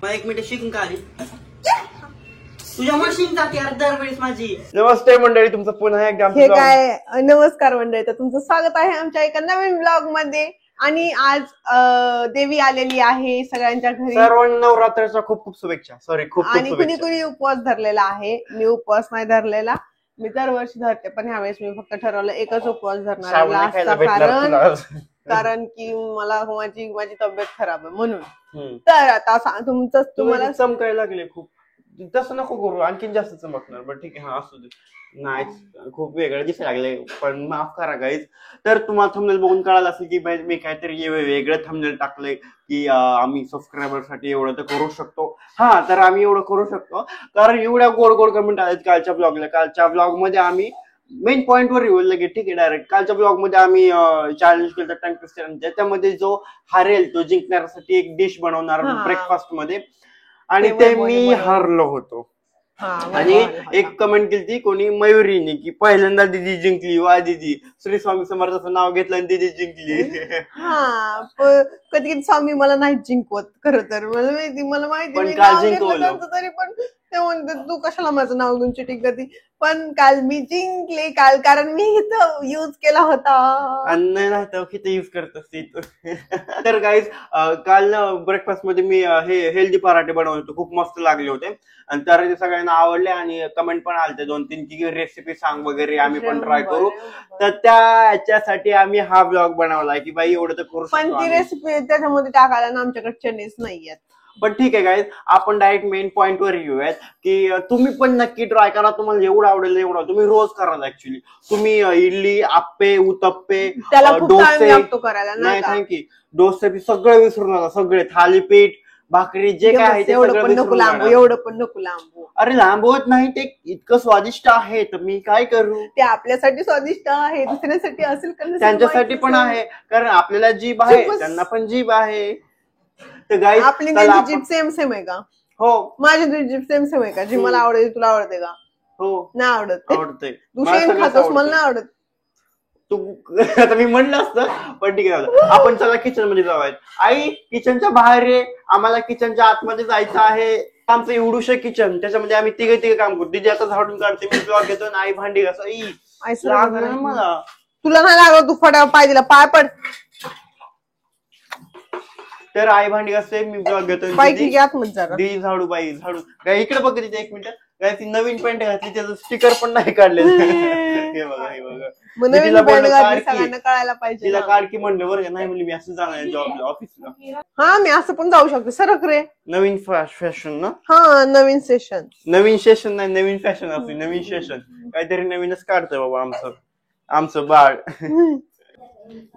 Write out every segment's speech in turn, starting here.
मला 1 मिनिट शिकून का आली तुझ्या मशीन जाते दरवेळेस माझी. नमस्ते मंडळी, तुमचं पुन्हा एकदा हे काय नमस्कार मंडळी, तर तुमचं स्वागत आहे आमच्या एका नवीन ब्लॉग मध्ये. आणि आज देवी आलेली आहे सगळ्यांच्या घरी. सर्वांना नवरात्राच्या खूप खूप शुभेच्छा. खूप आणि कुणी कुणी उपवास धरलेला आहे. मी उपवास नाही धरलेला, मी दरवर्षी धरते, पण ह्यावेळेस मी फक्त ठरवलं एकच उपवास धरणार, कारण की मला माझी तब्येत खराब आहे म्हणून. तर आता तुम्हाला चमकायला लागले खूप, तसं नको करू, आणखीन जास्त चमकणार. बट ठीक आहे, हा असू दे. नाही खूप वेगळं दिसायला लागले, पण माफ करा गाईज. तर तुम्हाला थंबनेल बघून कळालं असेल की मी काहीतरी वेगळं थंबनेल टाकलंय की आम्ही सबस्क्रायबर साठी एवढं तर करू शकतो. हा, तर आम्ही एवढं करू शकतो कारण एवढ्या गोड गोड कमेंट आलेत कालच्या ब्लॉगला. कालच्या ब्लॉग मध्ये आम्ही मेन पॉइंट वर येऊ लगे, ठीक आहे. डायरेक्ट कालच्या ब्लॉग मध्ये आम्ही चॅलेंज केलं टंग ट्विस्टर, त्याच्यामध्ये जो हारेल तो जिंकण्यासाठी एक डिश बनवणार ब्रेकफास्ट मध्ये, आणि ते मी हारलो होतो. आणि एक कमेंट केली ती कोणी मयुरीने की पहिल्यांदा दिदी जिंकली, वा दिदी, श्री स्वामी समर्थाचं नाव घेतलं आणि दिदी जिंकली. हा, कधी कधी स्वामी मला नाही जिंकवत खरं तर, मला माहिती पण काल जिंकवलं तरी पण ते म्हणतात तू कशाला माझं नाव घेऊन चिटिंग करते. पण काल मी जिंकले, काल कारण मी इथं युज केला होता. नाही तर किती युज करत असते. तर गाईज, काल ब्रेकफास्ट मध्ये मी हे हेल्दी पराठे बनवले होते, खूप मस्त लागले होते आणि तर ते सगळ्यांना आवडले. आणि कमेंट पण आलते 2-3 की रेसिपी सांग वगैरे, आम्ही पण ट्राय करू. तर त्याच्यासाठी आम्ही हा ब्लॉग बनवलाय की बाई एवढं तर करू शकतो. पण ती रेसिपी त्याच्यामध्ये टाकायला ना आमच्याकडे चटणीच नाहीयेत. पण ठीक आहे गाईज, आपण डायरेक्ट मेन पॉइंट वर येऊयात की तुम्ही पण नक्की ट्राय करा. तुम्हाला जेवढं आवडेल एवढं तुम्ही रोज करा. ऍक्च्युली तुम्ही इडली, आप्पे, उत्तप्पे, डोसे, नाही थँक्यू, डोसे सगळे विसरून नका. सगळे थालीपीठ, भाकरी, जे काय आहे ते सगळं विसरून नका. एवढं पण नको लांबू. अरे लांबवत नाही, ते इतकं स्वादिष्ट आहे तर मी काय करू. ते आपल्यासाठी स्वादिष्ट आहे, दुसऱ्यासाठी असेल त्यांच्यासाठी पण आहे, कारण आपल्याला जीभ आहे, त्यांना पण जीभ आहे. तर गाईज, आपली जीभ सेम आहे का? हो. माझी जीभ सेम आहे का? जी मला आवडते तुला आवडते का? हो, नाही आवडत. आवडते. तू शेण खातोस, मला नाही आवडत. तू आता मी म्हणलं असतं, पण ठीक आहे. आपण चला किचन मध्ये जाऊयात. आई, किचनच्या बाहेर आहे, आम्हाला किचनच्या आतमध्ये जायचं आहे. आमचं एवढूशे किचन, त्याच्यामध्ये आम्ही तिघे काम करतो. दिदी आता झाडून काढते, मी ब्लॉग घेतो, आणि आई भांडी घासतो. मला तुला नाही लागलं, तू फटाफट पाय दिला, पाय पड. तर आई भांडी घासते, मी ब्लॉग घेतो. दी झाडू, बाई झाडू. काय इकडे बघ तिथे 1 मिनिट. काय ती नवीन पॅन्ट घातली, त्याचं स्टिकर पण नाही काढले. हे बघा, हे बघा. तिला काढ की म्हणलं, बरं का? नाही म्हणली मी असं जाणार जॉबला, ऑफिसला. हा, मी असं पण जाऊ शकते. सरक रे. नवीन फॅशन ना? हा, नवीन सेशन नाही, नवीन फॅशन असते. नवीन सेशन काहीतरी नवीनच काढतोय बाबा आमचं बाळ.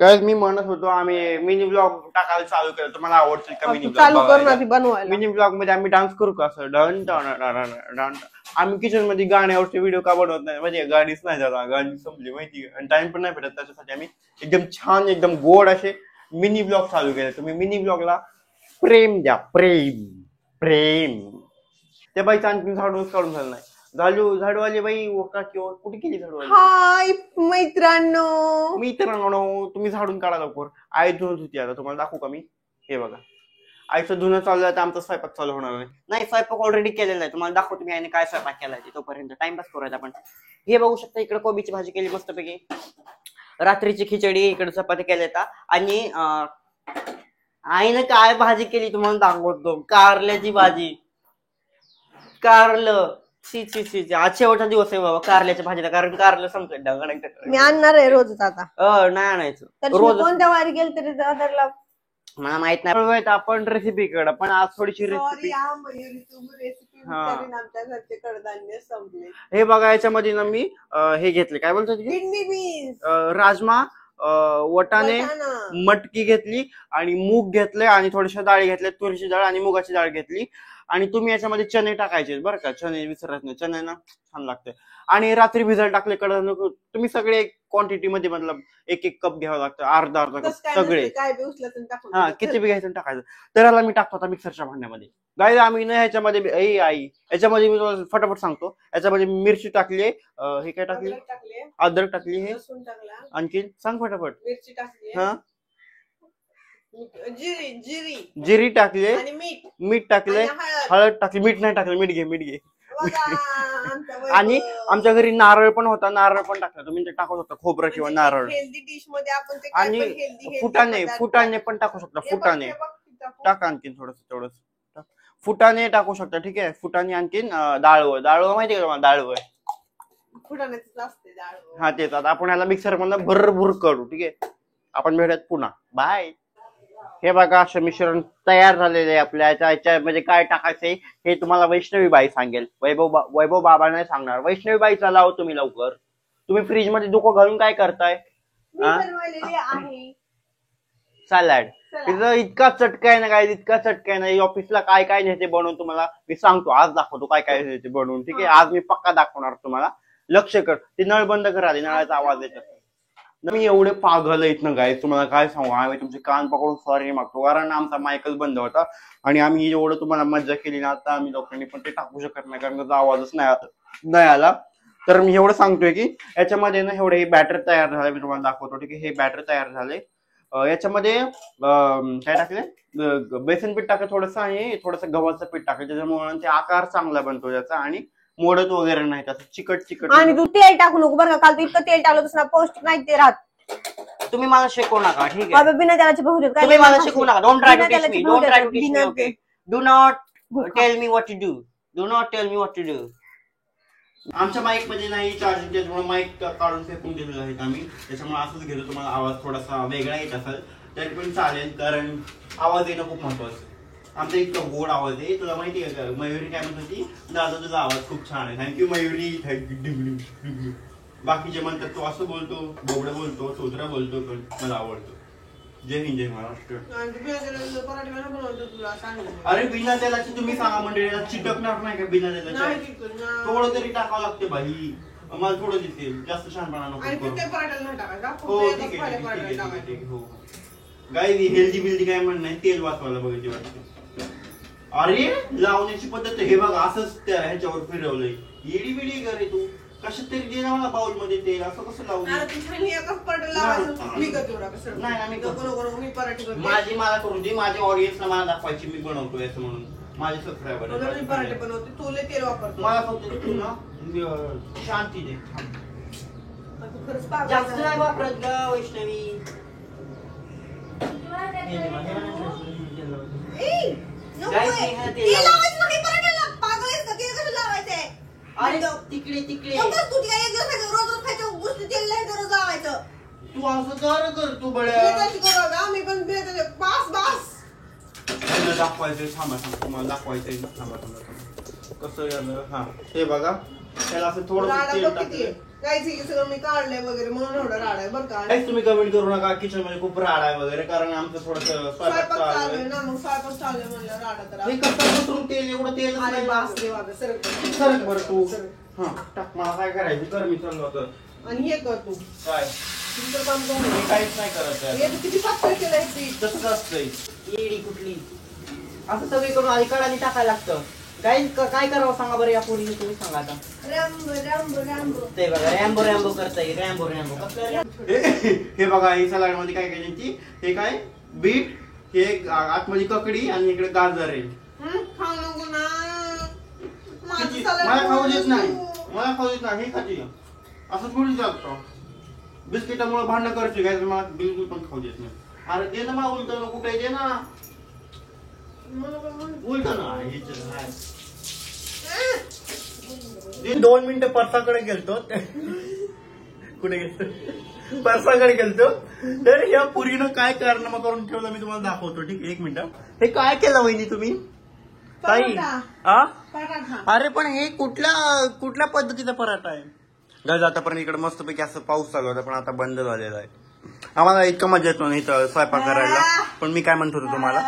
काय मी म्हणत होतो, आम्ही मिनी ब्लॉग टाकायला चालू केलं. तुम्हाला आवडतील का मिनी ब्लॉग? मिनी ब्लॉग मध्ये आम्ही डान्स करू का? असं डन डन. आम्ही किचन मध्ये गाण्यावरचे व्हिडिओ का बनवत नाही? म्हणजे गाडीच नाही झाला, गाडी संपली माहिती, आणि टाइम पण नाही भेटत. त्याच्यासाठी आम्ही एकदम छान, एकदम गोड असे मिनी ब्लॉग चालू केले. तुम्ही मिनी ब्लॉगला प्रेम द्या, प्रेम. त्या बाईचं आणखी झाडून काढून झालं नाही. झाडूवाली बाई कुठे गेली झाडूवाली? हाय मित्रांनो, तुम्ही झाडून काढा लवकर. आई धुणत होती, आता तुम्हाला दाखवू का मी? हे बघा, आईचं धुणं चालू आहे, तर आमचा स्वयंपाक चालू होणार नाही. स्वयंपाक ऑलरेडी केलेला आहे. तुम्हाला दाखवतो मी आईने काय स्वयंपाक केलाय. तोपर्यंत टाइमपास करूयात आपण. हे बघू शकता, इकडे कोबीची भाजी केली मस्तपैकी, रात्रीची खिचडी, इकडे चपाती केल्या, आणि आईने काय भाजी केली तुम्हाला दाखवतो. कारल्याची भाजी. कारलं, आज शेवटचा दिवस आहे बाबा कारल्याच्या भाजीला, कारण कारलं संपलं. मी आणणार आहे रोजच आता. नाही आणायचं रोज. कोणत्या वारी गेल तरी दादरला मला माहित नाही. आपण रेसिपी कडे, पण आज थोडीशी रेसिपी. हे बघा, याच्यामध्ये ना मी हे घेतले, काय बोलतात, राजमा, वटाणे, मटकी घेतली, आणि मूग घेतले, आणि थोड्याशा डाळी घेतल्या, तुरीची डाळ आणि मुगाची डाळ घेतली. आणि तुम्ही याच्यामध्ये चणे टाकायचे बरं का, चणे विसरत नाही, चणे ना छान लागते. आणि रात्री भिजायला टाकले कडधान्य. तुम्ही सगळे क्वांटिटी मध्ये, मतलब 1 कप घ्यावं लागतं, अर्धा कप सगळे. हा, किती बी घ्यायचं टाकायचं. तर याला मी टाकतो आता मिक्सरच्या भांड्यामध्ये. गाईज, आम्ही ना ह्याच्यामध्ये याच्यामध्ये मी फटाफट सांगतो. याच्यामध्ये मिरची टाकली, हे काय टाकली, अद्रक टाकली, हे आणखी सांग फटाफट. मिरची टाकली, हा, जिरी टाकले, आणि मीठ टाकले, हळद टाकली, मीठ नाही टाकलं, मीठ घे. आणि आमच्या घरी नारळ पण होता, नारळ पण टाकला तुम्ही, ते टाकू शकता, खोबरं किंवा नारळ. हेल्दी डिश मध्ये आपण ते आणि फुटाणे पण टाकू शकता, फुटाणे टाका आणखीन थोडस फुटाणे टाकू शकता. ठीक आहे, फुटाणे आणखीन डाळवं माहिती का तुम्हाला? डाळवं फुटाण्याचं असते डाळ. हा तेच. आता आपण याला मिक्सर मधून भरभर करू. ठीक आहे, आपण भेटूयात पुन्हा. बाय. हे बघा असं मिश्रण तयार झालेलं आहे आपल्या. याच्यामध्ये काय टाकायचंय हे तुम्हाला वैष्णवी बाई सांगेल, वैभव बाबा नाही सांगणार. वैष्णवी बाईचा लाव तुम्ही लवकर. तुम्ही फ्रीज मध्ये डोकं घालून काय करताय? सॅलड. तिथं इतका चटका आहे ना काय, इतका चटका आहे ना. ऑफिसला काय काय नेते बनवून तुम्हाला मी सांगतो, आज दाखवतो काय काय नेते बनवून. ठीक आहे, आज मी पक्का दाखवणार तुम्हाला. लक्ष कर. ती नळ बंद करा आधी, नळाचा आवाज येतात. मी एवढे पागल आहेत ना गाय, तुम्हाला काय सांगू. आम्ही तुमचे कान पकडून सॉरी मागतो, कारण आमचा मायकल बंद होता आणि आम्ही एवढं तुम्हाला मज्जा केली ना आता आम्ही लोकांनी, पण ते टाकू शकत नाही कारण त्याचा आवाजच नाही आला. तर मी एवढं सांगतोय की याच्यामध्ये ना एवढे हे बॅटर तयार झाले, मी तुम्हाला दाखवतो. ठीक आहे, हे बॅटर तयार झाले. याच्यामध्ये काय टाकले? बेसन पीठ टाकलं थोडंसं आणि थोडंसं गव्हाचं पीठ टाकलं, त्याच्यामुळे ते आकार चांगला बनतो त्याचा आणि मोडत वगैरे नाही, त्याचं चिकट. आणि तू तेल टाकू नको बरं का, काल तू इतकं तेल टाकलं तसं पौष्टिक नाही ते राहत. तुम्ही मला शिकवू नका. ठीक आहे, बिना तेलाचे बहु देत. तुम्ही मला शिकवू नका. Don't try to teach me. Don't try to teach me. Okay, do not tell me what to do. Do not tell me what to do. आमच्या माईक मध्ये नाही चार्जिंग, त्याच्यामुळे माईक काढून फेकून दिलेलं आहे आम्ही, त्याच्यामुळे असंच घेतो. तुम्हाला आवाज थोडासा वेगळा येत असेल तरी पण चालेल, कारण आवाज येणं खूप महत्वाचं. आमचा इतका गोड आवाज आहे. तुला माहिती आहे का मयुरी काय म्हणत होती? दादा तुझा आवाज खूप छान आहे. Thank you Mayuri, thank you. बाकीचे म्हणतात तू असं बोलतो, बोबडं बोलतो, चोत्रा बोलतो, पण मला आवडतो. जय हिंद, जय महाराष्ट्र. अरे बिना तेलाची तुम्ही सांगा मंडळीला, चिटकणार नाही का बिना तेलाची? थोडं तरी टाकावं लागते भाई, मला थोडं दिसेल, जास्त छानपणा नको. हो ठीक आहे. हो काय हेल्दी बिल्दी काय म्हणणं नाही, तेल वाचवायला बघायची वाटते. अरे लावण्याची पद्धत हे बघा, असंच त्या ह्याच्यावर फिरवलंय. येडी बिडी करे तू, कशात तरी दे ना मला बाउल मध्ये तेल. असं कसं लावू? माझी मला करून दे, माझ्या ऑडियन्सला मला दाखवायची मी बनवतोय असं म्हणून. माझे सबस्क्रायबर मला फक्त तू ना शांती दे. जास्त नाही वापरत ग वैष्णवी. अरे तिकडे तू असं कर तू बड्या. दाखवायचंय, थांबा तुम्हाला दाखवायचंय. थांबा कसं झालं. हा हे बघा, त्याला असं थोडं तेल टाकलं. मी काढलंय वगैरे म्हणून एवढं राड आहे बरं का. तुम्ही कमेंट करू नका किचन मध्ये खूप राड आहे वगैरे, कारण आमचं थोडस स्वयंपाक चालू आहे ना, मग स्वयंपाक चालू आहे म्हणलं राडा तर. कसं तेल एवढं तेल सरक बरं तू. हा टाक, मला काय करायचं कर, मी चाललो होतं. आणि हे कर तू काय काम करून काहीच नाही करत. किती पातळ केलंय ती. तसंच असतंय. येडी कुठली, असं सगळीकडून आधी कडाने टाकायला लागतं. काय करावं सांगा बरं या पोरीने, तुम्ही सांगा आता. ते बघा रॅम्बो करताय. रॅम्बो हे बघा, ही सलाड मध्ये काय काय त्यांची, हे काय बीट, हे आतमध्ये ककडी आणि इकडे गाजर आहे. मला खाऊ देत नाही, हे खाते असं थोडी चालतं. बिस्किटामुळे भांडण करते काय, मला बिलकुल पण खाऊ देत नाही. अरे दे ना मला उलट, कुठे दे ना उलट ना. 2 मिनिटं परसाकडे गेलतो. कुठे गेलतो? परसाकडे गेलतो. तर या पुरीनं काय कारनामा करून ठेवलं मी तुम्हाला दाखवतो. ठीक आहे, 1 मिनिट. हे काय केलं वहिनी तुम्ही? ताई अरे पण हे कुठल्या पद्धतीचा पराठा आहे? गज आतापर्यंत इकडे मस्तपैकी असं पाऊस चालू होता, पण आता बंद झालेला आहे. आम्हाला इतकं मजा येतो ना इथं स्वयंपाक करायला. पण मी काय म्हणत होतो तुम्हाला,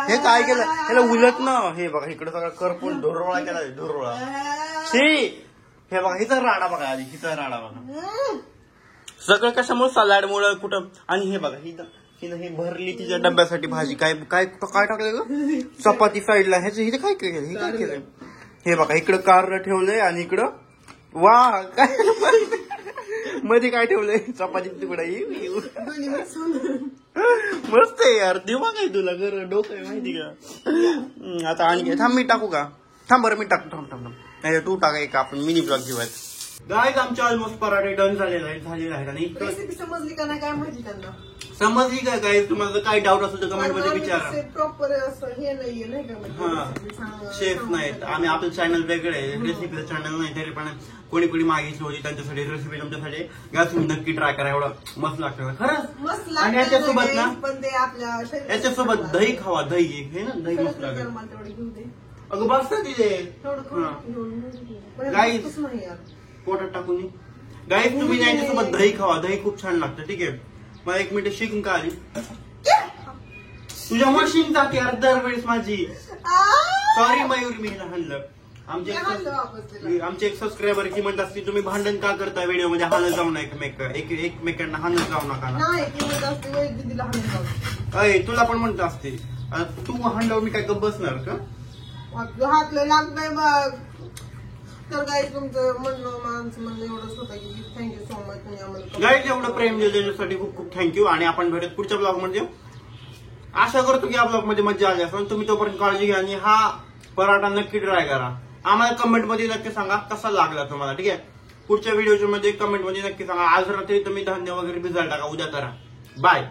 हे काय केलं ह्याला उलट ना. हे बघा इकडे सगळं करपून ढोरोळा केला, ढोरोळा. हे बघा हिचा राडा बघा, आधी हिचा राडा बघा. सगळं कशामुळे सलाडमुळे कुठं. आणि हे बघा हिनं हे भरली तिच्या डब्यासाठी भाजी. काय काय काय टाकलं ग? चपाती साईडला. ह्याचं हिथे काय केलं? हे काय केलंय? हे बघा इकडं कारलं ठेवलंय आणि इकडं वा काय मध्ये काय ठेवलंय चपाती तुकडा मस्त आहे यार दिमाग आहे तुला घर डोकं आहे माहिती का. आता आणि थांब मी टाकू का थांब बरं मी टाकतो थांब नाही तू टाका एक आपण मिनी ब्लॉग घेऊयात. गाईज आमचे ऑलमोस्ट पराठे डन झालेले आहेत आणि समजली का नाही काय माहिती त्यांना. समजली का काय तुम्हाला काय डाऊट असेल तर कमेंट मध्ये विचारा. प्रॉपर असं हे नाहीये नाही का शेफ नाहीत आम्ही आपलं चॅनल वेगळं आहे रेसिपीचं चॅनल नाही तरी पण कोणी कोणी मागितली होती त्यांच्यासाठी रेसिपी तुमच्यासाठी या तुम्ही नक्की ट्राय करा एवढं मस्त लागतं खरंच. आणि याच्यासोबत ना पण ते आपल्या याच्यासोबत दही खावा दही एक हे ना दही मस्त लागेल. अगं बस ना तिथे गाईज पोटात टाकून गाईज तुम्ही याच्यासोबत दही खावा दही खूप छान लागतं. ठीक आहे मला 1 मिनिट शिकून का आली तुझ्या मशीन टाकी दरवेळेस माझी सॉरी मयूर मी हाणलं. आमचे एक सबस्क्रायबर की म्हणत असते तुम्ही भांडण का करता व्हिडिओ मध्ये हाणत जाऊ नका एकमेकांना हाणत जाऊ नका. अय तुला पण म्हणत असते तू हाणल्यावर मी काय गप्प बसणार का. हातलं लाग नाही बघ. तर गाईज तुमचं म्हणणं एवढंच होतं की थँक्यू सो मच तुम्ही आम्हाला गाईज एवढं प्रेम देण्यासाठी खूप खूप थँक्यू. आणि आपण भेटत पुढच्या ब्लॉग मध्ये. आशा करतो की या ब्लॉग मध्ये मजा आली असेल. तुम्ही तोपर्यंत काळजी घ्या आणि हा पराठा नक्की ट्राय करा. आम्हाला कमेंट मध्ये नक्की सांगा कसा लागला तुम्हाला. ठीक आहे पुढच्या व्हिडिओच्या मध्ये कमेंट मध्ये नक्की सांगा. आज रात्री तुम्ही धान्य वगैरे भिजायला टाका उद्या करा. बाय.